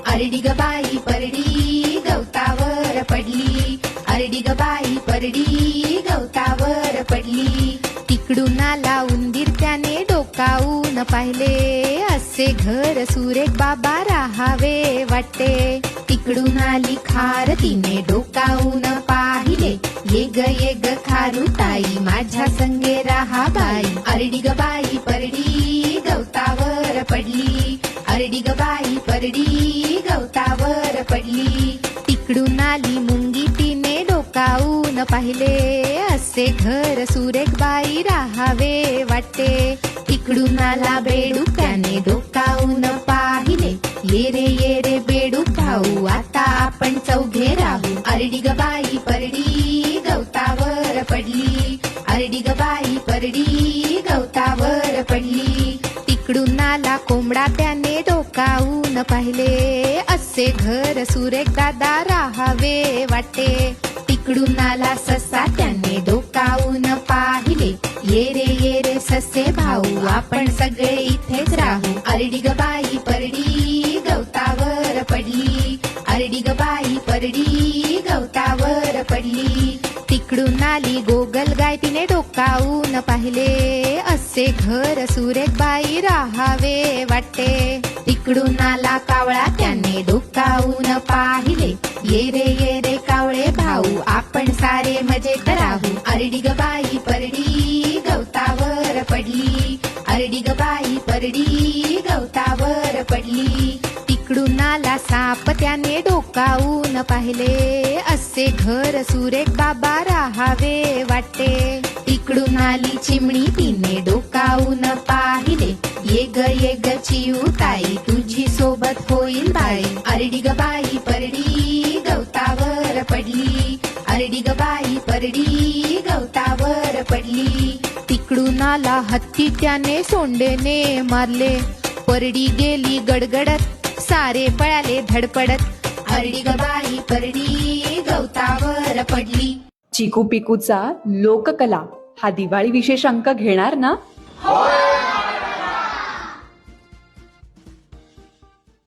अरडी ग बाई परडी गवतावर पडली, अरडी ग बाई परडी गवतावर पडली. तिकडून आला उंदीर त्याने डोकावून पाहिले, असे घर सुरेख बाबा राहावे वाटते. तिकडून आली खार तिने डोकावून पाहिले, ये ग खारुताई माझ्या संगे राहा बाई. अरडी ग बाई परडी गवतावर पडली, अरडी ग बाई परडी गवतावर पडली. तिकडून आली मुंगी तिने डोकावून पाहिले, असे घर सुरेख बाई राहावे वाटते. तिकडून आला बेडूक त्याने डोकावून पाहिले, ये रे बेडूक भाऊ आता आपण चौघे राहू. अरडी ग बाई परडी गवतावर पडली, अरडी ग बाई परडी गवतावर पडली. तिकडून आला कोंबडा त्याने डोकावून पाहिले, असे घर सुरेख दादा राहावे वाटते. तिकडून आला ससा त्याने डोकावून पाहिले, ये रे ससे भाऊ आपण सगळे इथेच राहू. अरडी ग बाई परडी गवतावर पडली, अरडी ग बाई परडी गवतावर पडली. तिकडून आली गोगल गाय तिने डोकावून पाहिले, असे घर सुरेख बाई राहावे वाटते. तिकडून आला कावळा त्याने डोकावून पाहिले, ये रे कावळे भाऊ आपण सारे मजेत राहू. अरडी ग बाई परडी गवतावर पडली, अरडी ग बाई परडी गवतावर पडली. तिकडून आला साप त्याने डोकावून पाहिले, असे घर सुरेख बाबा राहावे वाटते. तिकडून आली चिमणी तिने डोकावून पाहिले, ये ग चिऊताई तुझी सोबत होईल बाई. अरडी ग बाई परडी गवतावर पडली, अरडी ग बाई परडी गवतावर पडली. तिकडून आला हत्ती त्याने सोंडेने मारले, परडी गेली गडगडत सारे पळाले धडपडत. अरडी ग बाई परडी गवतावर पडली. चिकू पिकूचा लोककला हा दिवाळी विशेष अंक घेणार ना?